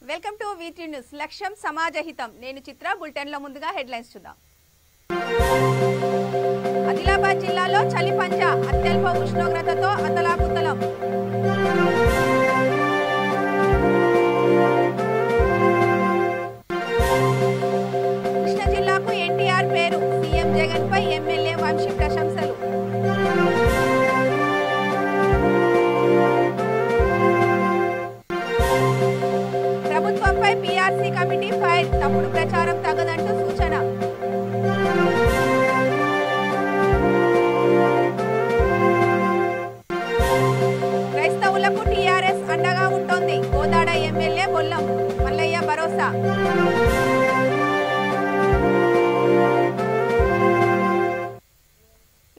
Welcome to వీటీ news. లక్ష్యం సమాజహితం. నేను చిత్ర. Bulletin లో ముందుగా హెడ్లైన్స్ చూద్దాం. ఆదిలాబాద్ జిల్లాలో చలి పంజా, అత్యల్ప ఉష్ణోగ్రతతో అతలాకుతలం. కృష్ణా జిల్లాకు ఎన్టీఆర్ పేరు, సీఎం జగన్ పై ఎమ్మెల్యే వంశీ ప్రశంసలు. ప్రభుత్వంపై పీఆర్సీ కమిటీ ఫైర్, తప్పుడు ప్రచారం తగదంటూ సూచన. క్రైస్తవులకు టీఆర్ఎస్ అండగా ఉంటుంది, కోదాడ ఎమ్మెల్యే బొల్లం మల్లయ్య భరోసా.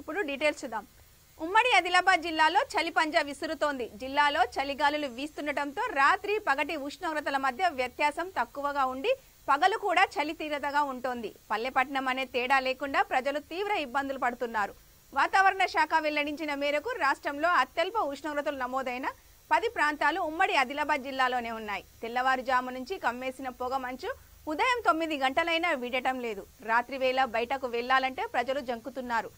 ఇప్పుడు డీటెయిల్స్ చూద్దాం. ఉమ్మడి ఆదిలాబాద్ జిల్లాలో చలి పంజా విసురుతోంది. జిల్లాలో చలిగాలులు వీస్తుండటంతో రాత్రి పగటి ఉష్ణోగ్రతల మధ్య వ్యత్యాసం తక్కువగా ఉండి పగలు కూడా చలి తీవ్రతగా ఉంటుంది. పల్లెపట్నం అనే తేడా లేకుండా ప్రజలు తీవ్ర ఇబ్బందులు పడుతున్నారు. వాతావరణ శాఖ వెల్లడించిన మేరకు రాష్ట్రంలో అత్యల్ప ఉష్ణోగ్రతలు నమోదైన 10 ప్రాంతాలు ఉమ్మడి ఆదిలాబాద్ జిల్లాలోనే ఉన్నాయి. తెల్లవారుజాము నుంచి కమ్మేసిన పొగ మంచు ఉదయం 9 గంటలైనా వీడటం లేదు. రాత్రి వేళ బయటకు వెళ్లాలంటే ప్రజలు జంకుతున్నారు.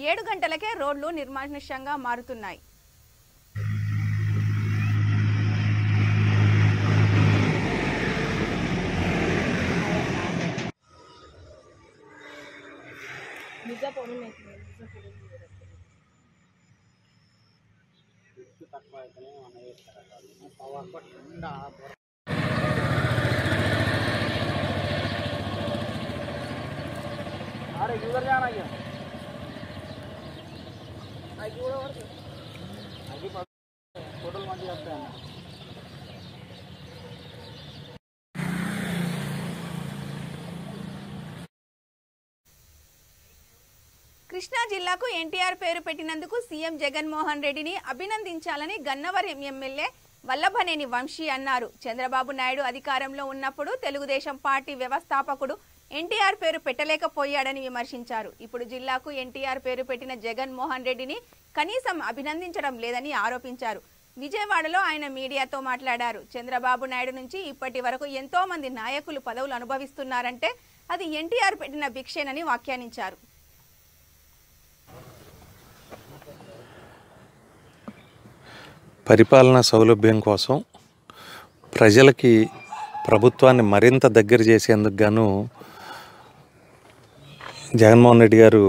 7 గంటలకే రోడ్లు నిర్మానుష్యంగా మారుతున్నాయి. కృష్ణా జిల్లాకు ఎన్టీఆర్ పేరు పెట్టినందుకు సీఎం జగన్మోహన్ రెడ్డిని అభినందించాలని గన్నవరం ఎమ్మెల్యే వల్లభనేని వంశీ అన్నారు. చంద్రబాబు నాయుడు అధికారంలో ఉన్నప్పుడు తెలుగుదేశం పార్టీ వ్యవస్థాపకుడు ఎన్టీఆర్ పేరు పెట్టలేకపోయాడని విమర్శించారు. ఇప్పుడు జిల్లాకు ఎన్టీఆర్ పేరు పెట్టిన జగన్మోహన్ రెడ్డిని కనీసం అభినందించడం లేదని ఆరోపించారు. విజయవాడలో ఆయన మీడియాతో మాట్లాడారు. చంద్రబాబు నాయుడు నుంచి ఇప్పటి వరకు ఎంతో మంది నాయకులు పదవులు అనుభవిస్తున్నారంటే అది ఎన్టీఆర్ పెట్టిన భిక్షేనని వ్యాఖ్యానించారు. పరిపాలనా సౌలభ్యం కోసం ప్రజలకి ప్రభుత్వాన్ని మరింత దగ్గర చేసేందుకు గాను జగన్మోహన్ రెడ్డి గారు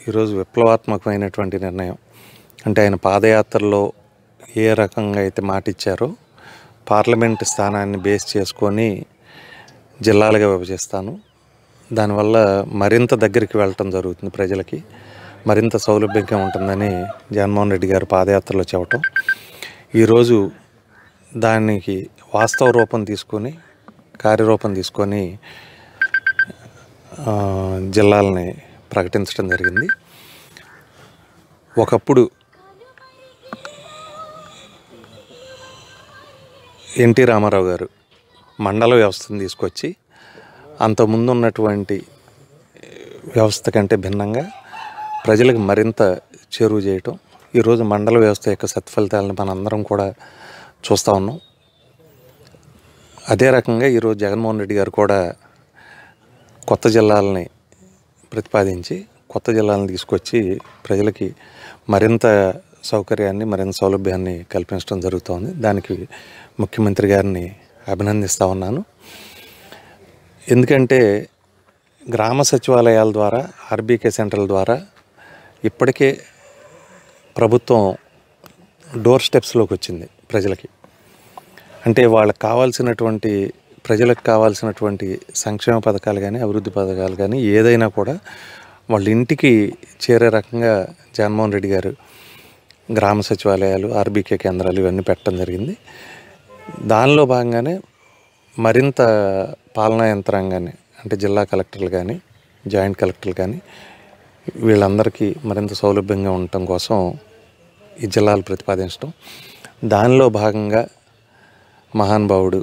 ఈరోజు విప్లవాత్మకమైనటువంటి నిర్ణయం, అంటే ఆయన పాదయాత్రలో ఏ రకంగా అయితే మాట ఇచ్చారో పార్లమెంట్ స్థానాన్ని బేస్ చేసుకొని జిల్లాలుగా విభజిస్తాను, దానివల్ల మరింత దగ్గరికి వెళ్ళటం జరుగుతుంది, ప్రజలకి మరింత సౌలభ్యంగా ఉంటుందని జగన్మోహన్ రెడ్డి గారు పాదయాత్రలో చెప్పటం, ఈరోజు దానికి వాస్తవ రూపం తీసుకొని కార్యరూపం తీసుకొని జిల్లాలని ప్రకటించడం జరిగింది. ఒకప్పుడు ఎన్టీ రామారావు గారు మండల వ్యవస్థను తీసుకొచ్చి అంతకుముందు ఉన్నటువంటి వ్యవస్థ కంటే భిన్నంగా ప్రజలకు మరింత చేరువ చేయటం, ఈరోజు మండల వ్యవస్థ యొక్క సత్ఫలితాలను మనందరం కూడా చూస్తూ ఉన్నాం. అదే రకంగా ఈరోజు జగన్మోహన్ రెడ్డి గారు కూడా కొత్త జిల్లాలని ప్రతిపాదించి కొత్త జిల్లాలను తీసుకొచ్చి ప్రజలకి మరింత సౌకర్యాన్ని మరింత సౌలభ్యాన్ని కల్పించడం జరుగుతోంది. దానికి ముఖ్యమంత్రి గారిని అభినందిస్తూ ఉన్నాను. ఎందుకంటే గ్రామ సచివాలయాల ద్వారా ఆర్బీకే సెంటర్ల ద్వారా ఇప్పటికే ప్రభుత్వం డోర్ స్టెప్స్లోకి వచ్చింది ప్రజలకి. అంటే వాళ్ళకి కావాల్సినటువంటి ప్రజలకు కావాల్సినటువంటి సంక్షేమ పథకాలు కానీ అభివృద్ధి పథకాలు కానీ ఏదైనా కూడా వాళ్ళ ఇంటికి చేరే రకంగా జగన్మోహన్ రెడ్డి గారు గ్రామ సచివాలయాలు ఆర్బీకే కేంద్రాలు ఇవన్నీ పెట్టడం జరిగింది. దానిలో భాగంగానే మరింత పాలనా యంత్రాంగాన్ని, అంటే జిల్లా కలెక్టర్లు కానీ జాయింట్ కలెక్టర్లు కానీ వీళ్ళందరికీ మరింత సౌలభ్యంగా ఉండటం కోసం ఈ జిల్లాలు ప్రతిపాదించడం, దానిలో భాగంగా మహానుభావుడు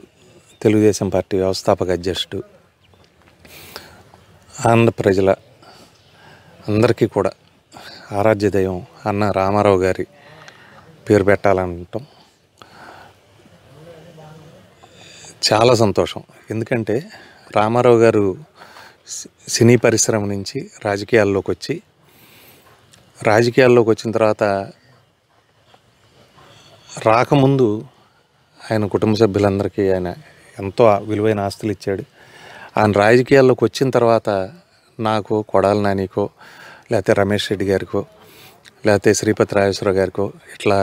తెలుగుదేశం పార్టీ వ్యవస్థాపక అధ్యక్షుడు ఆంధ్ర ప్రజల అందరికీ కూడా ఆరాధ్య దైవం అన్న రామారావు గారి పేరు పెట్టాలనటం, చాలా సంతోషం. ఎందుకంటే రామారావు గారు సినీ పరిశ్రమ నుంచి రాజకీయాల్లోకి వచ్చిన తర్వాత రాకముందు ఆయన కుటుంబ సభ్యులందరికీ ఆయన ఎంతో విలువైన ఆస్తులు ఇచ్చాడు. ఆయన రాజకీయాల్లోకి వచ్చిన తర్వాత నాకు, కొడాలి నానికో, లేకపోతే రమేష్ రెడ్డి గారికో, లేకపోతే శ్రీపతి రాజేశ్వర గారికో ఇట్లా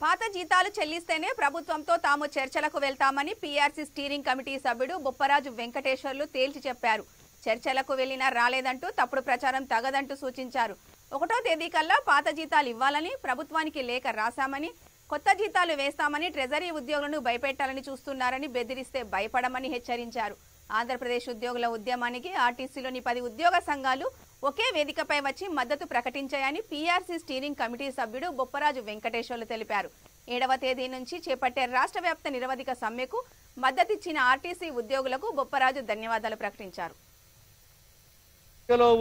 పాత జీతాలు చెల్లిస్తేనే ప్రభుత్వంతో తాము చర్చలకు వెళ్తామని పీఆర్సీ స్టీరింగ్ కమిటీ సభ్యుడు బొప్పరాజు వెంకటేశ్వర్లు తేల్చి చెప్పారు. చర్చలకు వెళ్లినా రాలేదంటూ తప్పుడు ప్రచారం తగదంటూ సూచించారు. 1వ తేదీ కల్లా పాత జీతాలు ఇవ్వాలని ప్రభుత్వానికి లేఖ రాశామని, కొత్త జీతాలు వేస్తామని ట్రెజరీ ఉద్యోగులను భయపెట్టాలని చూస్తున్నారని, బెదిరిస్తే భయపడమని హెచ్చరించారు. ఆంధ్రప్రదేశ్ ఉద్యోగుల ఉద్యమానికి ఆర్టీసీలోని 10 ఉద్యోగ సంఘాలు ఒకే వేదికపై వచ్చి మద్దతు ప్రకటించాయని పీఆర్సీ స్టీరింగ్ కమిటీ సభ్యుడు బొప్పరాజు వెంకటేశ్వర్లు తెలిపారు. 7వ తేదీ నుంచి చేపట్టే రాష్ట్ర వ్యాప్త నిరవధిక సమ్మెకు మద్దతిచ్చిన ఆర్టీసీ ఉద్యోగులకు బొప్పరాజు ధన్యవాదాలు ప్రకటించారు.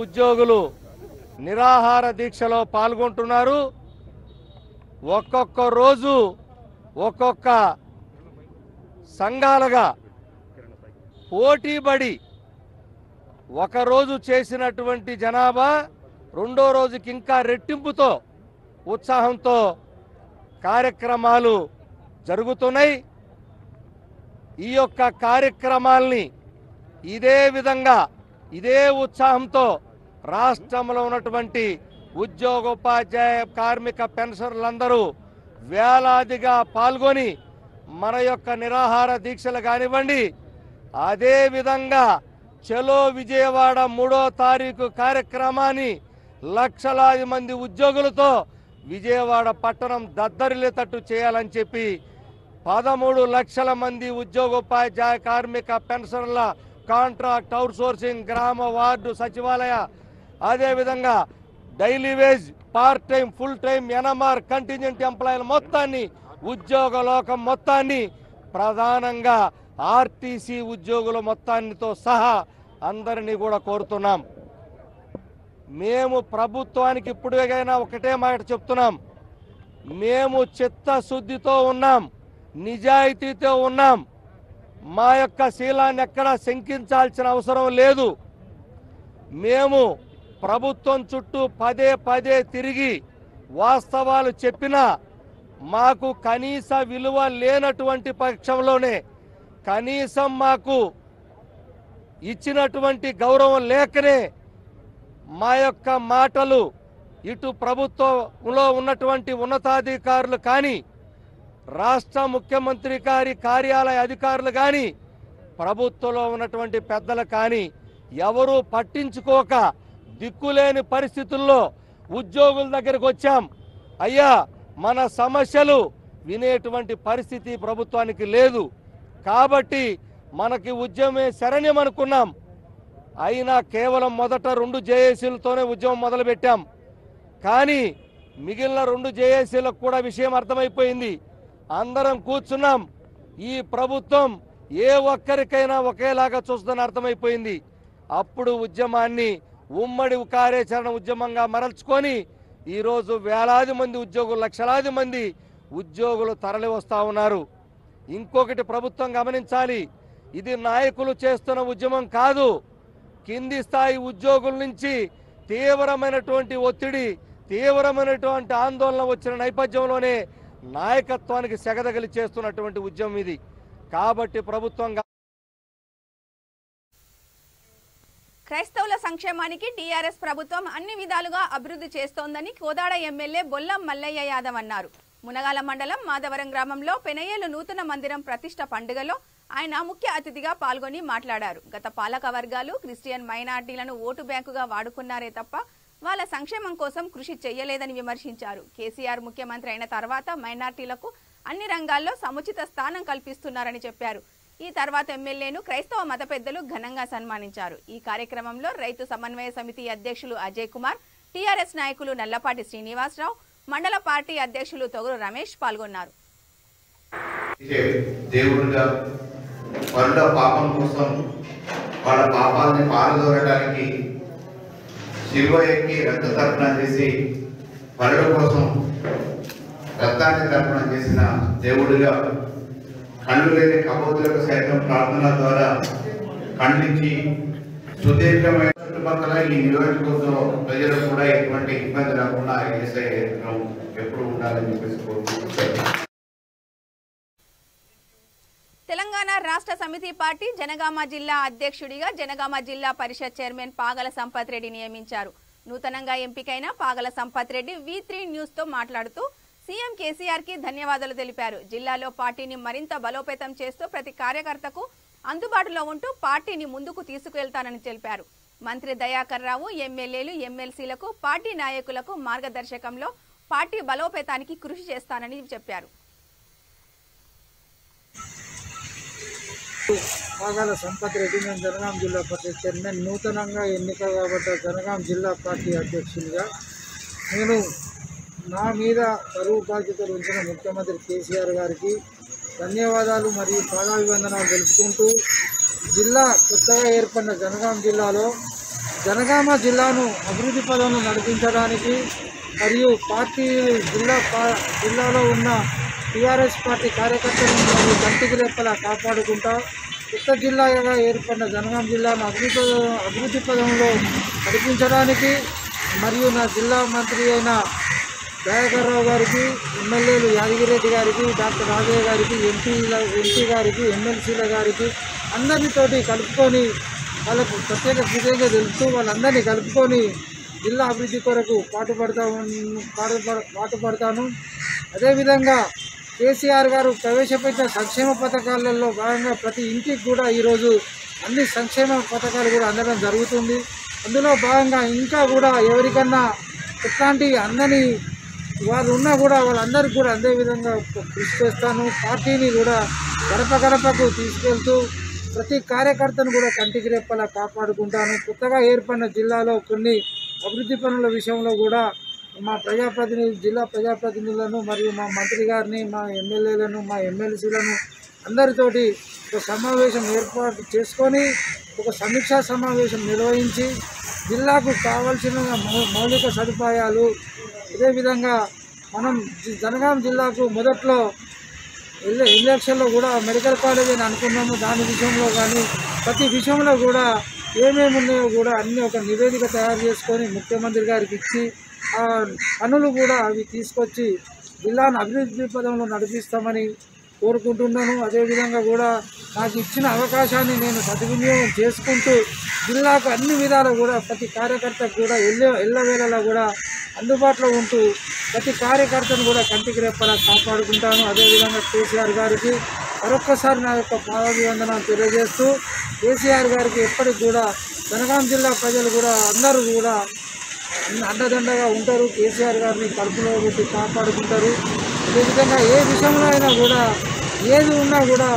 ఉద్యోగులు నిరాహార దీక్షలో పాల్గొంటున్నారు. ఒక్కొక్క రోజు ఒక్కొక్క సంఘాలుగా పోటీపడి ఒకరోజు చేసినటువంటి జనాభా రెండో రోజుకి ఇంకా రెట్టింపుతో ఉత్సాహంతో కార్యక్రమాలు జరుగుతున్నాయి. ఈ యొక్క కార్యక్రమాల్ని ఇదే విధంగా ఇదే ఉత్సాహంతో రాష్ట్రంలో ఉన్నటువంటి ఉద్యోగోపాధ్యాయ కార్మిక పెన్షనర్లందరూ వేలాదిగా పాల్గొని మన యొక్క నిరాహార దీక్షలు కానివ్వండి, అదే విధంగా చలో విజయవాడ 3వ తారీఖు కార్యక్రమాన్ని లక్షలాది మంది ఉద్యోగులతో విజయవాడ పట్టణం దద్దరిల్లేటట్టు చేయాలని చెప్పి 13 లక్షల మంది ఉద్యోగోపాధ్యాయ కార్మిక పెన్షన్ల కాంట్రాక్ట్ అవుట్సోర్సింగ్ గ్రామ వార్డు సచివాలయ అదేవిధంగా daily wage part time full time NMR contingent ఎంప్లాయీల మొత్తాన్ని ఉద్యోగ లోకం మొత్తాన్ని ప్రధానంగా ఆర్టీసీ ఉద్యోగుల మొత్తాన్నితో సహా అందరినీ కూడా కోరుతున్నాం. మేము ప్రభుత్వానికి ఇప్పుడైనా ఒకటే మాట చెప్తున్నాం, మేము చిత్తశుద్ధితో ఉన్నాం, నిజాయితీతో ఉన్నాం. మా యొక్క శీలాన్ని ఎక్కడా శంకించాల్సిన అవసరం లేదు. మేము ప్రభుత్వం చుట్టూ పదే తిరిగి వాస్తవాలు చెప్పినా మాకు కనీస విలువ లేనటువంటి పక్షంలోనే, కనీసం మాకు ఇచ్చినటువంటి గౌరవం లేకనే మా యొక్క మాటలు ఇటు ప్రభుత్వంలో ఉన్నటువంటి ఉన్నతాధికారులు కానీ, రాష్ట్ర ముఖ్యమంత్రి గారి కార్యాలయ అధికారులు కానీ, ప్రభుత్వంలో ఉన్నటువంటి పెద్దలు కానీ ఎవరూ పట్టించుకోక దిక్కులేని పరిస్థితుల్లో ఉద్యోగుల దగ్గరికి వచ్చాం. అయ్యా, మన సమస్యలు వినేటువంటి పరిస్థితి ప్రభుత్వానికి లేదు. కాబట్టి మనకి ఉద్యమే శరణ్యం అనుకున్నాం. అయినా కేవలం మొదట 2 జేఏసీలతోనే ఉద్యమం మొదలుపెట్టాం. కానీ మిగిలిన 2 జేఏసీలకు కూడా విషయం అర్థమైపోయింది. అందరం కూర్చున్నాం. ఈ ప్రభుత్వం ఏ ఒక్కరికైనా ఒకేలాగా చూస్తుందని అర్థమైపోయింది. అప్పుడు ఉద్యమాన్ని ఉమ్మడి కార్యాచరణ ఉద్యమంగా మరల్చుకొని ఈరోజు వేలాది మంది ఉద్యోగులు, లక్షలాది మంది ఉద్యోగులు తరలి వస్తూ ఉన్నారు. ఇంకొకటి ప్రభుత్వం గమనించాలి, ఇది నాయకులు చేస్తున్న ఉద్యమం కాదు. కింది స్థాయి ఉద్యోగుల నుంచి తీవ్రమైనటువంటి ఒత్తిడి, తీవ్రమైనటువంటి ఆందోళన వచ్చిన నేపథ్యంలోనే నాయకత్వానికి సెగదగలి చేస్తున్నటువంటి ఉద్యమం ఇది. కాబట్టి ప్రభుత్వం క్రైస్తవుల సంక్షేమానికి టీఆర్ఎస్ ప్రభుత్వం అన్ని విధాలుగా అభివృద్ధి చేస్తోందని కోదాడ ఎమ్మెల్యే బొల్లం మల్లయ్య యాదవ్ అన్నారు. మునగాల మండలం మాధవరం గ్రామంలో పెనయేలు నూతన మందిరం ప్రతిష్ట పండుగలో ఆయన ముఖ్య అతిథిగా పాల్గొని మాట్లాడారు. గత పాలక వర్గాలు క్రిస్టియన్ మైనార్టీలను ఓటు బ్యాంకుగా వాడుకున్నారే తప్ప వాళ్ళ సంక్షేమం కోసం కృషి చేయలేదని విమర్శించారు. కేసీఆర్ ముఖ్యమంత్రి అయిన తర్వాత మైనార్టీలకు అన్ని రంగాల్లో సముచిత స్థానం కల్పిస్తున్నారని చెప్పారు. ఈ తర్వాత ఎమ్మెల్యేను క్రైస్తవ మత పెద్దలు ఘనంగా సన్మానించారు. ఈ కార్యక్రమంలో రైతు సమన్వయ సమితి అధ్యక్షులు అజయ్ కుమార్, టీఆర్ఎస్ నాయకులు నల్లపాటి శ్రీనివాసరావు, మండల పార్టీ అధ్యక్షులు తొగురు రమేష్ పాల్గొన్నారు. దేవుడిగా వాళ్ళ పాపం కోసం వాళ్ళ పాపాలని పారదోలడానికి శిలువ ఎక్కి రక్తతర్పణ చేసి పరుల కోసం రక్తాన్ని తర్పణం చేసిన దేవుడిగా కళ్ళు లేని కబోతులకు సైతం ప్రార్థన ద్వారా ఖండించి సుదీర్ఘమైన చుట్టుపక్కల ఈ నియోజకవర్గం ప్రజలకు కూడా ఎటువంటి ఇబ్బంది రాకుండా ఏసఐ ఎప్పుడు ఉండాలని చెప్పేసి కోరుకుంటున్నాను. తెలంగాణ రాష్ట్ర సమితి పార్టీ జనగామ జిల్లా అధ్యక్షుడిగా జనగామ జిల్లా పరిషత్ చైర్మన్ పాగల సంపత్ రెడ్డి నియమించారు. నూతనంగా ఎంపికైన పాగల సంపత్ రెడ్డి V3 న్యూస్ తో మాట్లాడుతూ సీఎం కేసీఆర్ కి ధన్యవాదాలు తెలిపారు. జిల్లాలో పార్టీని మరింత బలోపేతం చేస్తూ ప్రతి కార్యకర్తకు అందుబాటులో ఉంటూ పార్టీని ముందుకు తీసుకువెళ్తానని తెలిపారు. మంత్రి దయాకర్ రావు ఎమ్మెల్యేలు ఎమ్మెల్సీలకు పార్టీ నాయకులకు మార్గదర్శకంలో పార్టీ బలోపేతానికి కృషి చేస్తానని చెప్పారు. పాగాల సంపత్ రెడ్డి, నేను జనగాం జిల్లా పరిషత్ చైర్మన్, నూతనంగా ఎన్నిక కాబట్ట జనగాం జిల్లా పార్టీ అధ్యక్షునిగా నేను నా మీద బరువు బాధ్యతలు ఉంచిన ముఖ్యమంత్రి కేసీఆర్ గారికి ధన్యవాదాలు మరియు పాదాభివందనాలు తెలుపుకుంటూ జిల్లా కొత్తగా ఏర్పడిన జనగాం జిల్లాలో జనగామ జిల్లాను అభివృద్ధి పదంలో నడిపించడానికి మరియు పార్టీ జిల్లాలో ఉన్న టీఆర్ఎస్ పార్టీ కార్యకర్తలను మరియు కంటికి రెప్పలా కాపాడుకుంటా కొత్త జిల్లాగా ఏర్పడిన జనగాం జిల్లాను అభివృద్ధి పదంలో నడిపించడానికి మరియు నా జిల్లా మంత్రి అయిన దయాకర్ రావు గారికి, ఎమ్మెల్యేలు యాదగిరెడ్డి గారికి, డాక్టర్ రాజయ్య గారికి, ఎంపీ గారికి, ఎమ్మెల్సీల గారికి అందరితోటి కలుపుకొని వాళ్ళకు ప్రత్యేక కృతజ్ఞతలు తెలుపుతూ వాళ్ళందరినీ కలుపుకొని జిల్లా అభివృద్ధి కొరకు పాటుపడతాను. అదేవిధంగా కేసీఆర్ గారు ప్రవేశపెట్టిన సంక్షేమ పథకాలలో భాగంగా ప్రతి ఇంటికి కూడా ఈరోజు అన్ని సంక్షేమ పథకాలు కూడా అందడం జరుగుతుంది. అందులో భాగంగా ఇంకా కూడా ఎవరికన్నా ఎట్లాంటి అందని వాళ్ళు ఉన్నా కూడా వాళ్ళందరికీ కూడా అదే విధంగా కృషి చేస్తాను. పార్టీని కూడా గడప గడపకు తీసుకెళ్తూ ప్రతి కార్యకర్తను కూడా కంటికి రెప్పలా కాపాడుకుంటాను. కొత్తగా ఏర్పడిన జిల్లాలో కొన్ని అభివృద్ధి పనుల విషయంలో కూడా మా జిల్లా ప్రజాప్రతినిధులను మరియు మా మంత్రి గారిని, మా ఎమ్మెల్యేలను, మా ఎమ్మెల్సీలను అందరితోటి ఒక సమావేశం ఏర్పాటు చేసుకొని ఒక సమీక్షా సమావేశం నిర్వహించి జిల్లాకు కావాల్సిన మౌలిక సదుపాయాలు, అదేవిధంగా మనం జనగాం జిల్లాకు మొదట్లో ఎలక్షన్లో కూడా మెడికల్ కాలేజ్ అని అనుకున్నాము. దాని విషయంలో కానీ ప్రతి విషయంలో కూడా ఏమేమి ఉన్నాయో కూడా అన్నీ ఒక నివేదిక తయారు చేసుకొని ముఖ్యమంత్రి గారికి ఇచ్చి ఆ పనులు కూడా అవి తీసుకొచ్చి జిల్లాను అభివృద్ధి పదంలో నడిపిస్తామని కోరుకుంటున్నాను. అదేవిధంగా కూడా నాకు ఇచ్చిన అవకాశాన్ని నేను సద్వినియోగం చేసుకుంటూ జిల్లాకు అన్ని విధాలు కూడా ప్రతి కార్యకర్తకు కూడా ఎల్లవేళలా కూడా అందుబాటులో ఉంటూ ప్రతి కార్యకర్తను కూడా కంటికి రెప్పలా కాపాడుకుంటాను. అదేవిధంగా కేసీఆర్ గారికి మరొక్కసారి నా యొక్క పాదాభివందనాలు తెలియజేస్తూ కేసీఆర్ గారికి ఎప్పటికి కూడా జనగాం జిల్లా ప్రజలు కూడా అందరూ కూడా అండదండగా ఉంటారు. కేసీఆర్ గారిని కడుపులో పెట్టి కాపాడుకుంటారు. అదేవిధంగా ఏ విషయంలో అయినా కూడా ఏది ఉన్నా కూడా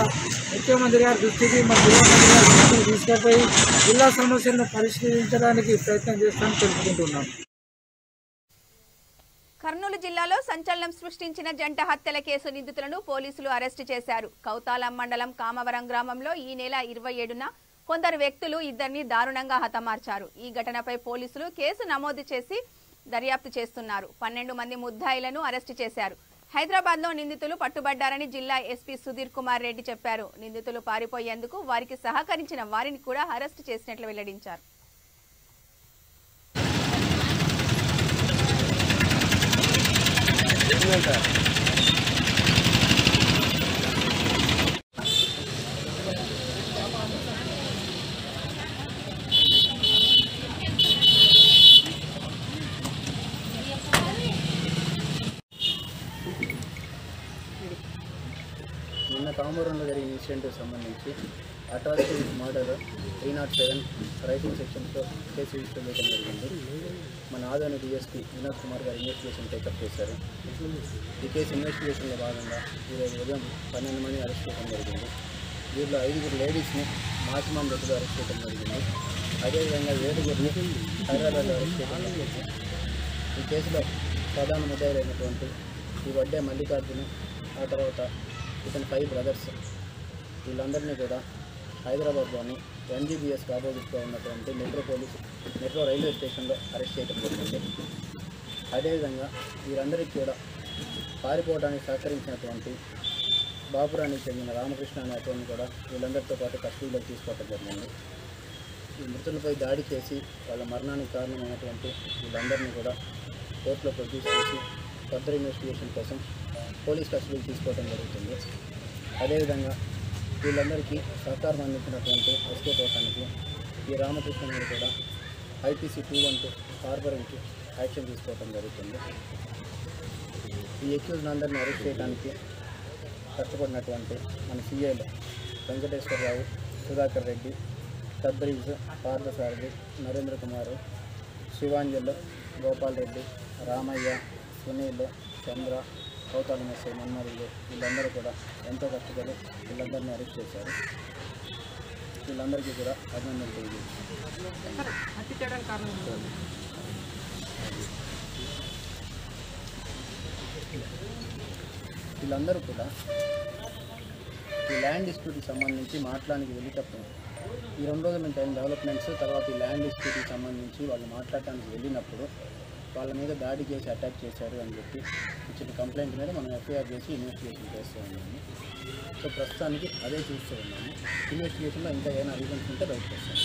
ముఖ్యమంత్రి గారి దృష్టికి, మా జిల్లా మంత్రి గారి దృష్టికి తీసుకుపోయి జిల్లా సమస్యలను పరిష్కరించడానికి ప్రయత్నం చేస్తామని తెలుపుకుంటున్నాను. కర్నూలు జిల్లాలో సంచలనం సృష్టించిన జంట హత్యల కేసు నిందితులను పోలీసులు అరెస్టు చేశారు. కౌతాలం మండలం కామవరం గ్రామంలో ఈ నెల 27న కొందరు వ్యక్తులు ఇద్దరిని దారుణంగా హతమార్చారు. ఈ ఘటనపై పోలీసులు కేసు నమోదు చేసి దర్యాప్తు చేస్తున్నారు. 12 మంది ముద్దాయిలను అరెస్టు చేశారు. హైదరాబాద్లో నిందితులు పట్టుబడ్డారని జిల్లా ఎస్పీ సుధీర్ కుమార్ రెడ్డి చెప్పారు. నిందితులు పారిపోయేందుకు వారికి సహకరించిన వారిని కూడా అరెస్టు చేసినట్లు వెల్లడించారు. నిన్న కామవరంలో జరిగిన ఇన్సిడెంట్కి సంబంధించి అట్రాసిటీ మర్డర్ 307 రైటింగ్ సెక్షన్స్లో కేసు రిజిస్టర్ చేయడం జరిగింది. మన ఆదాని డిఎస్పీ వినోద్ కుమార్ గారు ఇన్వెస్టిగేషన్ టేకప్ చేశారు. ఈ కేసు ఇన్వెస్టిగేషన్లో భాగంగా ఈరోజు ఉదయం 12 మంది అరెస్ట్ చేయడం జరిగింది. వీళ్ళు 5 లేడీస్ని మాచిమాం దగ్గర అరెస్ట్ చేయడం జరిగింది. అదేవిధంగా 7 హైదరాబాద్లో అరెస్ట్ చేయడం జరిగింది. ఈ కేసులో ప్రధాన ముద్దాయిలైనటువంటి ఈ వడ్డే మల్లికార్జున, ఆ తర్వాత ఇతని 5 బ్రదర్స్, వీళ్ళందరినీ కూడా హైదరాబాద్లోని NGBSకి ఆపోజిట్గా ఉన్నటువంటి మెట్రో రైల్వే స్టేషన్లో అరెస్ట్ చేయడం జరిగింది. అదేవిధంగా వీరందరికీ కూడా పారిపోవడానికి సహకరించినటువంటి బాపురానికి చెందిన రామకృష్ణ అనే అతన్ని కూడా వీళ్ళందరితో పాటు కస్టడీలోకి తీసుకోవడం జరిగింది. ఈ మృతులపై దాడి చేసి వాళ్ళ మరణానికి కారణమైనటువంటి వీళ్ళందరినీ కూడా కోర్టులో ప్రొడ్యూస్ చేసి ఫర్దర్ ఇన్వెస్టిగేషన్ కోసం పోలీస్ కస్టడీకి తీసుకోవడం జరుగుతుంది. అదేవిధంగా వీళ్ళందరికీ సహకారం అందించినటువంటి ఎస్కేప్ అవడానికి ఈ రామకృష్ణ మీద కూడా ఐపీసీ 212 హార్బరింగ్కి యాక్షన్ తీసుకోవడం జరుగుతుంది. ఈ అక్యూజ్డ్ అందరినీ అరెస్ట్ చేయడానికి కష్టపడినటువంటి మన సీఐలు వెంకటేశ్వరరావు, సుధాకర్ రెడ్డి, తబ్రీజ్, పార్థసారథి, నరేంద్ర కుమార్, శివాంజల్, గోపాల్ రెడ్డి, రామయ్య, సునీల్, చంద్ర, కౌతాల మెస్సై, మన్మరులు వీళ్ళందరూ కూడా ఎంతో కష్టపడి వీళ్ళందరినీ అరెస్ట్ చేశారు. వీళ్ళందరికీ కూడా అభినందనలు తెలియజేస్తారు. వీళ్ళందరూ కూడా ఈ ల్యాండ్ డిస్ప్యూట్కి సంబంధించి మాట్లాడడానికి వెళ్ళేటప్పుడు ఈ 2 రోజుల నుంచి అయిన డెవలప్మెంట్స్ తర్వాత ఈ ల్యాండ్ డిస్ప్యూట్కి సంబంధించి వాళ్ళు మాట్లాడటానికి వెళ్ళినప్పుడు వాళ్ళ మీద దాడి చేసి అటాక్ చేశారు అని చెప్పి ఇచ్చిన కంప్లైంట్ మీద మనం ఎఫ్ఐఆర్ చేసి ఇన్వెస్టిగేషన్ చేస్తూ ఉన్నాము. సో ప్రస్తుతానికి అదే చూస్తూ ఉన్నాము. ఇన్వెస్టిగేషన్లో ఇంకా ఏమైనా రీజన్స్ ఉంటే బయటకు వస్తాము.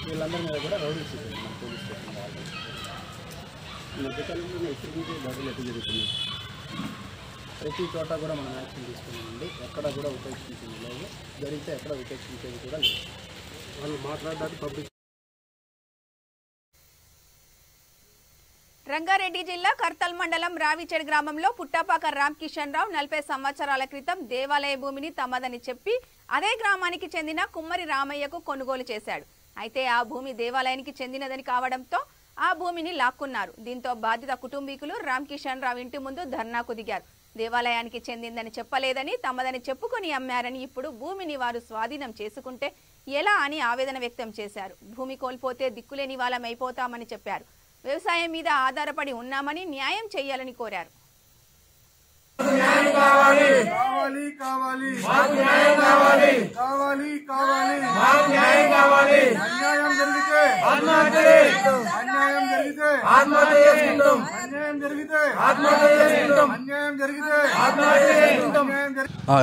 వీళ్ళందరి మీద కూడా రౌడీ చూపించారు మన పోలీస్ స్టేషన్ వాళ్ళు. ఈ మధ్యకాలంలో ఎస్పీకి దాడులు ఎట్లా జరుగుతున్నాయి. ప్రతి చోట కూడా మనం యాక్షన్ తీసుకున్నామండి. ఎక్కడ కూడా ఉపేక్షించింది లేదు, జరిగితే ఎక్కడ ఉపేక్షించేది కూడా లేదు. వాళ్ళు మాట్లాడడానికి పబ్లిక్. రంగారెడ్డి జిల్లా కర్తల్ మండలం రావిచెడ్ గ్రామంలో పుట్టపాక రామకిషన్ రావు 40 సంవత్సరాల క్రితం దేవాలయ భూమిని తమదని చెప్పి అదే గ్రామానికి చెందిన కుమ్మరి రామయ్యకు కొనుగోలు చేశాడు. అయితే ఆ భూమి దేవాలయానికి చెందినదని కావడంతో ఆ భూమిని లాక్కున్నారు. దీంతో బాధిత కుటుంబీకులు రామకిషన్ రావు ఇంటి ముందు ధర్నాకు దిగారు. దేవాలయానికి చెందిందని చెప్పలేదని తమదని చెప్పుకొని అమ్మారని, ఇప్పుడు భూమిని వారు స్వాధీనం చేసుకుంటే ఎలా అని ఆవేదన వ్యక్తం చేశారు. భూమి కోల్పోతే దిక్కులేని వాళ్ళమైపోతామని చెప్పారు. వ్యవసాయం మీద ఆధారపడి ఉన్నామని న్యాయం చేయాలని కోరారు.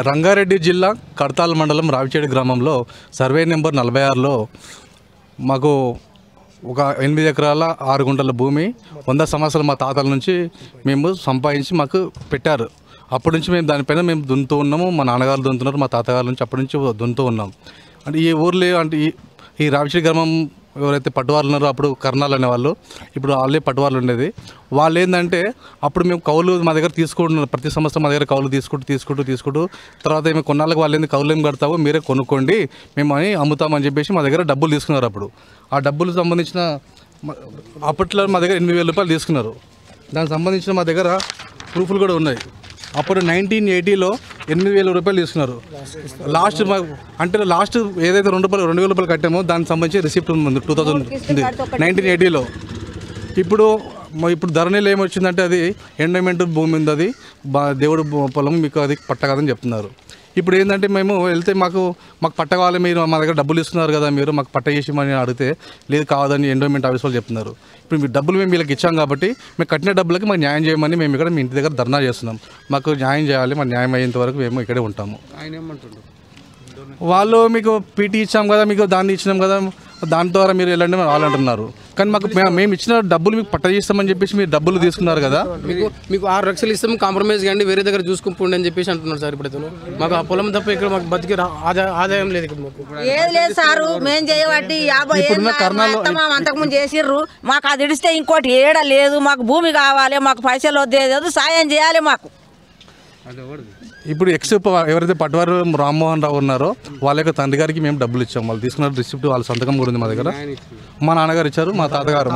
రంగారెడ్డి జిల్లా కడతాల్ మండలం రావిచేడు గ్రామంలో సర్వే నెంబర్ 46లో మాకు ఒక 8 ఎకరాల 6 గుంటల భూమి 100 సంవత్సరాలు మా తాతల నుంచి మేము సంపాదించి మాకు పెట్టారు. అప్పటి నుంచి మేము దానిపైన మేము దున్నుతూ ఉన్నాము. మా నాన్నగారు దున్నుతున్నారు, మా తాతగారి నుంచి అప్పటి నుంచి దున్నుతూ ఉన్నాం. అంటే ఈ ఊర్లో అంటే ఈ రావిచేడు గ్రామం ఎవరైతే పట్టువాళ్ళు ఉన్నారో అప్పుడు కర్ణాలు అనేవాళ్ళు, ఇప్పుడు వాళ్ళే పట్టువాళ్ళు ఉండేది. వాళ్ళు ఏంటంటే అప్పుడు మేము కౌలు మా దగ్గర తీసుకుంటున్నారు. ప్రతి సంవత్సరం మా దగ్గర కౌలు తీసుకుంటూ తర్వాత ఏమి కొన్నాళ్ళకి వాళ్ళు ఏంది కౌలు ఏం కడతావో మీరే కొనుక్కోండి మేము అని అమ్ముతామని చెప్పేసి మా దగ్గర డబ్బులు తీసుకున్నారు. అప్పుడు ఆ డబ్బులు సంబంధించిన అప్పట్లో మా దగ్గర 8,000 రూపాయలు తీసుకున్నారు. దానికి సంబంధించిన మా దగ్గర ప్రూఫ్లు కూడా ఉన్నాయి. అప్పుడు 1980లో 8,000 రూపాయలు తీసుకున్నారు. లాస్ట్ అంటే లాస్ట్ ఏదైతే 2,000 రూపాయలు కట్టామో దానికి సంబంధించి రిసిప్ట్ ఉంది 1980లో. ఇప్పుడు ధరణిలో ఏమొచ్చిందంటే అది ఎండోమెంట్ భూమి ఉంది, అది దేవుడు పొలం, మీకు అది పట్ట కాదని చెప్తున్నారు. ఇప్పుడు ఏంటంటే మేము వెళ్తే మాకు పట్ట కావాలి, మీరు మా దగ్గర డబ్బులు ఇస్తున్నారు కదా, మీరు మాకు పట్ట చేసిమని అడిగితే లేదు కాదని ఎండోమెంట్ ఆఫీస్ వాళ్ళు చెప్తున్నారు. ఇప్పుడు మీ డబ్బులు మేము వీళ్ళకి ఇచ్చాం కాబట్టి మేము కట్టిన డబ్బులకి మాకు న్యాయం చేయమని మేము ఇక్కడ మీ ఇంటి దగ్గర ధర్నా చేస్తున్నాం. మాకు న్యాయం చేయాలి, మాకు న్యాయం అయ్యేంత వరకు మేము ఇక్కడే ఉంటాము. ఆయన ఏమంటున్నారు, వాళ్ళు మీకు పీటీ ఇచ్చాం కదా, మీకు దాన్ని ఇచ్చినాం కదా, దాని ద్వారా మీరు వెళ్ళండి వాళ్ళు అంటున్నారు. కానీ మాకు మేము ఇచ్చిన డబ్బులు మీకు పట్ట చేస్తామని చెప్పేసి మీరు డబ్బులు తీసుకున్నారు కదా, మీకు 6 లక్షలు ఇస్తాం కాంప్రమైజ్ కానీ వేరే దగ్గర చూసుకుంటుండే అని చెప్పేసి అంటున్నారు సార్. ఇప్పుడు మాకు ఆ పొలం తప్ప ఇక్కడ మాకు బతికి ఆదాయం లేదు. ఇక్కడ మాకు ఏది లేదు సారు, మేము చేయబట్టి 50 అంతకుముందు చేసిర్రు. మాకు అది ఇడిస్తే ఇంకోటి ఏడ లేదు. మాకు భూమి కావాలి, మాకు పైసలు వద్దేది, సాయం చేయాలి మాకు. ఇప్పుడు ఎవరైతే పట్టువారు రామ్మోహన్ రావు ఉన్నారో వాళ్ళ యొక్క తండ్రి గారికి మేము డబ్బులు ఇచ్చాం. వాళ్ళు తీసుకున్న రిసిప్ట్ వాళ్ళ సంతకం కూడా ఉంది మా దగ్గర. మా నాన్నగారు ఇచ్చారు, మా తాతగారు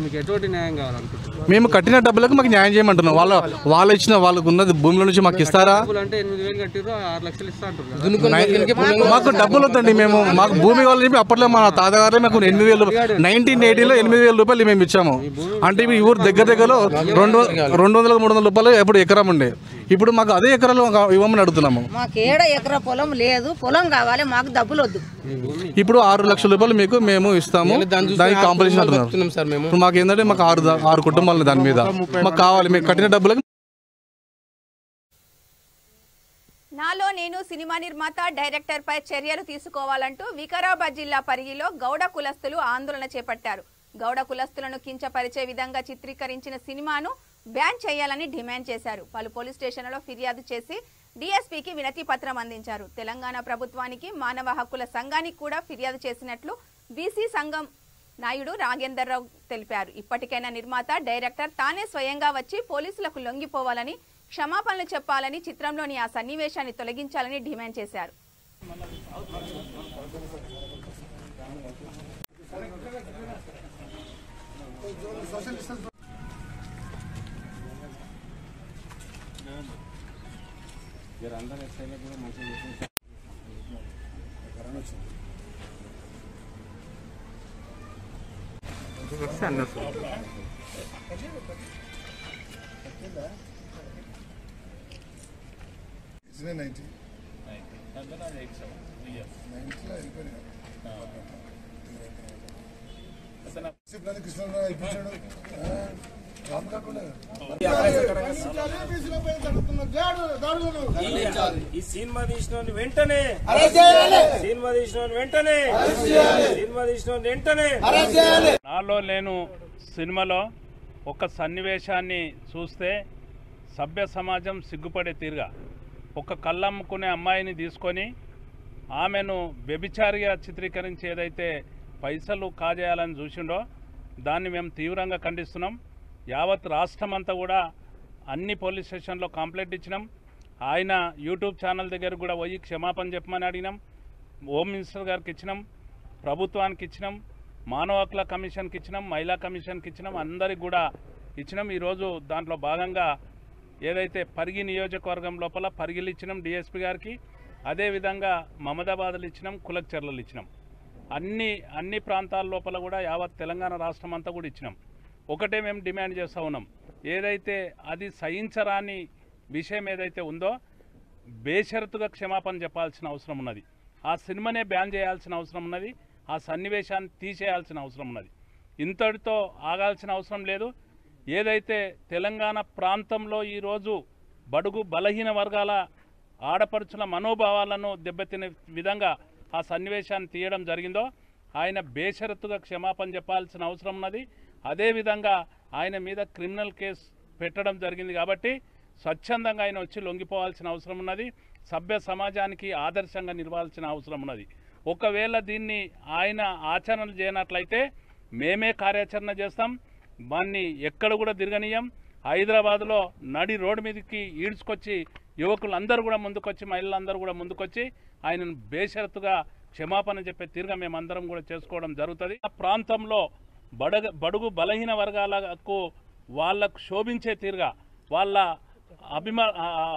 మీకు ఎటువంటి న్యాయం కావాలనుకుంటున్నారు? మేము కట్టిన డబ్బులకు మాకు న్యాయం చేయమంటున్నాం. వాళ్ళు ఇచ్చిన వాళ్ళకు ఉన్నది భూముల నుంచి మాకు ఇస్తారా? అంటే 8,000 కట్టిర్రు, 6 లక్షలు ఇస్తా అంటారు. మాకు డబ్బులు వద్దండి. మాకు భూమి కావాలని చెప్పి అప్పట్లో మా తాతగారు మాకు 1980లో 8,000 రూపాయలు మేము ఇచ్చాము. అంటే ఈ ఊరు దగ్గరలో 200-300 రూపాయలు ఎప్పుడు ఎకరం ఉండే. ఇప్పుడు మాకు అదే ఎకరాలు ఇవ్వమని అడుగుతున్నాము. మాకు ఏడ ఎకరా పొలం లేదు, పొలం కావాలి, మాకు డబ్బులు వద్దు. ఇప్పుడు 6 లక్షల రూపాయలు మీకు మేము ఇస్తాము, దానికి కాంపిటీషన్ అంటున్నాం సార్. మేము మాకు ఏంటంటే మాకు 6 కుటుంబాలు దాని మీద మాకు కావాలి, మేము కట్టిన డబ్బులకి. నాలో నేను సినిమా నిర్మాత డైరెక్టర్పై చర్యలు తీసుకోవాలంటూ వికారాబాద్ జిల్లా పరిగిలో గౌడ కులస్తులు ఆందోళన చేపట్టారు. గౌడ కులస్తులను కించపరిచే విధంగా చిత్రీకరించిన సినిమాను బ్యాన్ చేయాలని డిమాండ్ చేశారు. పలు పోలీస్ స్టేషన్లలో ఫిర్యాదు చేసి డీఎస్పీకి వినతి పత్రం అందించారు. తెలంగాణ ప్రభుత్వానికి, మానవ హక్కుల సంఘానికి కూడా ఫిర్యాదు చేసినట్లు బీసీ సంఘం నాయుడు రాగేందర్ రావు తెలిపారు. ఇప్పటికైనా నిర్మాత, డైరెక్టర్ తానే స్వయంగా వచ్చి పోలీసులకు లొంగిపోవాలని, క్షమాపణలు చెప్పాలని, చిత్రంలోని ఆ సన్నివేశాన్ని తొలగించాలని డిమాండ్ చేశారు. ఈ సినిమా తీసిన వెంటనే నాలో నేను సినిమాలో ఒక సన్నివేశాన్ని చూస్తే సభ్య సమాజం సిగ్గుపడే తీరుగా ఒక కళ్ళమ్ముకునే అమ్మాయిని తీసుకొని ఆమెను వ్యభిచారిగా చిత్రీకరించి ఏదైతే పైసలు కాజేయాలని చూసిండో దాన్ని మేము తీవ్రంగా ఖండిస్తున్నాం. యావత్ రాష్ట్రం అంతా కూడా అన్ని పోలీస్ స్టేషన్లో కంప్లైంట్ ఇచ్చినాం. ఆయన యూట్యూబ్ ఛానల్ దగ్గర కూడా పోయి క్షమాపణ చెప్పమని అడిగినాం. హోమ్ మినిస్టర్ గారికి ఇచ్చినాం, ప్రభుత్వానికి ఇచ్చినాం, మానవ హక్కుల కమిషన్కి ఇచ్చినాం, మహిళా కమిషన్కి ఇచ్చినాం, అందరికి కూడా ఇచ్చినాం. ఈరోజు దాంట్లో భాగంగా ఏదైతే పరిగి నియోజకవర్గం లోపల పరిగిలు ఇచ్చినాం డిఎస్పీ గారికి, అదేవిధంగా మమదాబాద్లు ఇచ్చినాం, కులక్చర్లలు ఇచ్చినాం. అన్ని ప్రాంతాల లోపల కూడా యావత్ తెలంగాణ రాష్ట్రం అంతా కూడా ఇచ్చినాం. ఒకటే మేము డిమాండ్ చేస్తూ ఉన్నాం, ఏదైతే అది సహించరాని విషయం ఏదైతే ఉందో బేషరతుగా క్షమాపణ చెప్పాల్సిన అవసరం ఉన్నది. ఆ సినిమానే బ్యాన్ చేయాల్సిన అవసరం ఉన్నది. ఆ సన్నివేశాన్ని తీసేయాల్సిన అవసరం ఉన్నది. ఇంతటితో ఆగాల్సిన అవసరం లేదు. ఏదైతే తెలంగాణ ప్రాంతంలో ఈరోజు బడుగు బలహీన వర్గాల ఆడపడుచుల మనోభావాలను దెబ్బతినే విధంగా ఆ సన్నివేశాన్ని తీయడం జరిగిందో ఆయన బేషరతుగా క్షమాపణ చెప్పాల్సిన అవసరం ఉన్నది. అదేవిధంగా ఆయన మీద క్రిమినల్ కేసు పెట్టడం జరిగింది కాబట్టి స్వచ్ఛందంగా ఆయన వచ్చి లొంగిపోవాల్సిన అవసరం ఉన్నది. సభ్య సమాజానికి ఆదర్శంగా నిలవాల్సిన అవసరం ఉన్నది. ఒకవేళ దీన్ని ఆయన ఆచరణ చేయనట్లయితే మేమే కార్యాచరణ చేస్తాం. దాన్ని ఎక్కడ కూడా తిరగనీయం. హైదరాబాద్లో నడి రోడ్డు మీదకి ఈడ్చుకొచ్చి యువకులందరూ కూడా ముందుకొచ్చి, మహిళలందరూ కూడా ముందుకొచ్చి ఆయనను బేషరతుగా క్షమాపణ చెప్పే తీరుగా మేమందరం కూడా చేసుకోవడం జరుగుతుంది. ఆ ప్రాంతంలో బడుగు బలహీన వర్గాలకు వాళ్ళకు శోభించే తీరుగా, వాళ్ళ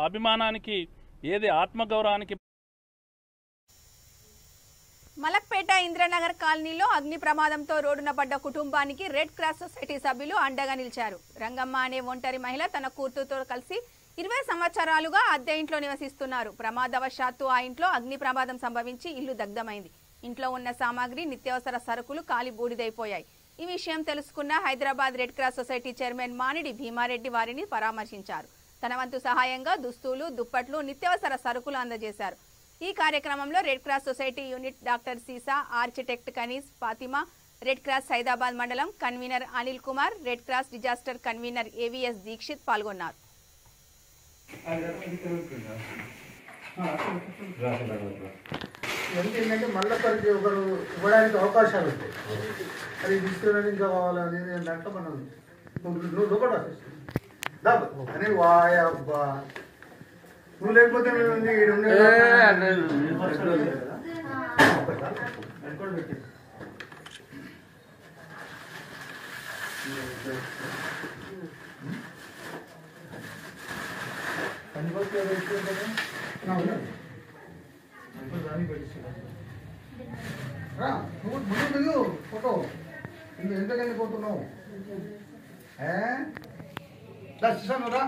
అభిమానానికి, ఏది ఆత్మగౌరవానికి. మలక్పేట ఇంద్రనగర్ కాలనీలో అగ్ని ప్రమాదంతో రోడ్డున పడ్డ కుటుంబానికి రెడ్ క్రాస్ సొసైటీ సభ్యులు అండగా నిలిచారు. రంగమ్మ అనే ఒంటరి మహిళ తన కూతురుతో కలిసి 20 సంవత్సరాలుగా అద్దె ఇంట్లో నివసిస్తున్నారు. ప్రమాదవశాత్తు ఆ ఇంట్లో అగ్ని ప్రమాదం సంభవించి ఇల్లు దగ్ధమైంది. ఇంట్లో ఉన్న సామాగ్రి, నిత్యావసర సరుకులు కాలి బూడిదైపోయాయి. ఈ విషయం తెలుసుకున్న Hyderabad red cross society chairman Manidi Bheemareddy వారిని పరామర్శించారు. తన వంతు సహాయంగా దుస్తులు, దుప్పట్లు, నిత్యావసర సరుకులు అందజేశారు. ఈ కార్యక్రమంలో red cross society unit doctor Seesa, architect Kaneez Fatima, red cross Saidabad మండలం convener Anil Kumar, red cross disaster convener AVS Dikshit పాల్గొన్నారు. ఏంటంటే మళ్ళీ పరిచయం ఒకరు ఇవ్వడానికి అవకాశాలు ఉంటాయి. అది తీసుకుని ఇంకా కావాలని దాంట్లో మనం నువ్వు ఒకటి అని వాయబ్బా నువ్వు లేకపోతే నువ్వు ముందు ఫోటో ఎంతకండి పోతున్నావు రా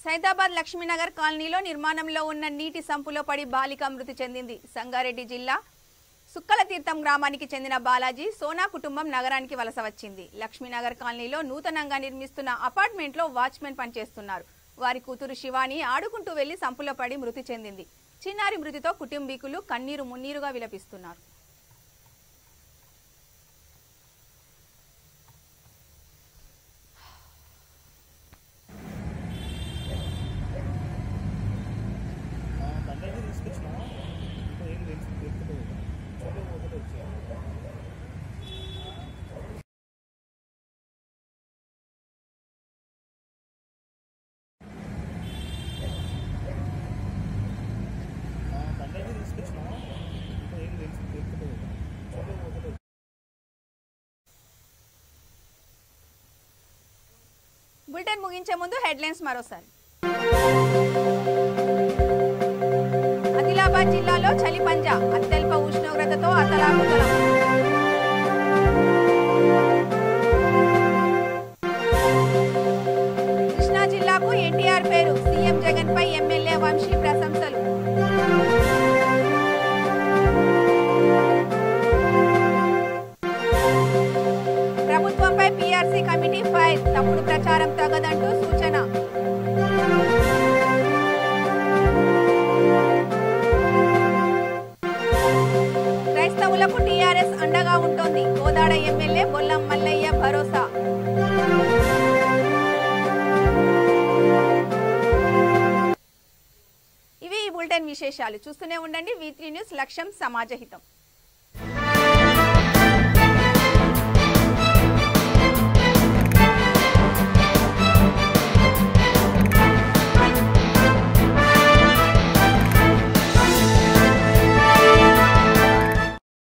సైదాబాద్ లక్ష్మీనగర్ కాలనీలో నిర్మాణంలో ఉన్న నీటి సంపులో పడి బాలిక మృతి చెందింది. సంగారెడ్డి జిల్లా సుక్కలతీర్థం గ్రామానికి చెందిన బాలాజీ సోనా కుటుంబం నగరానికి వలస వచ్చింది. లక్ష్మీనగర్ కాలనీలో నూతనంగా నిర్మిస్తున్న అపార్ట్మెంట్లో వాచ్మెన్ పనిచేస్తున్నారు. వారి కూతురు శివాని ఆడుకుంటూ వెళ్లి సంపులో పడి మృతి చెందింది. చిన్నారి మృతితో కుటుంబీకులు కన్నీరు మున్నీరుగా విలపిస్తున్నారు. బులెటిన్ ముగించే ముందు హెడ్లైన్స్ మరోసారి. ఆదిలాబాద్ జిల్లాలో చలి పంజా, అత్యల్ప ఉష్ణోగ్రతతో అతలాకుతలం. కృష్ణా జిల్లాకు ఎన్టీఆర్ పేరు, సీఎం జగన్ పై ఎమ్మెల్యే వంశీ ప్రశంసలు. ప్రభుత్వంపై పీఆర్సీ కమిటీ ఫైల్, తప్పుడు ప్రచారం తగదంటూ సూచన. క్రైస్తవులకు టీఆర్ఎస్ అండగా ఉంటుంది, కోదాడ ఎమ్మెల్యే బొల్లం మల్లయ్య భరోసా. ఇవి ఈ బులెటిన్ విశేషాలు. చూస్తూనే ఉండండి V3 న్యూస్, లక్ష్యం సమాజహితం.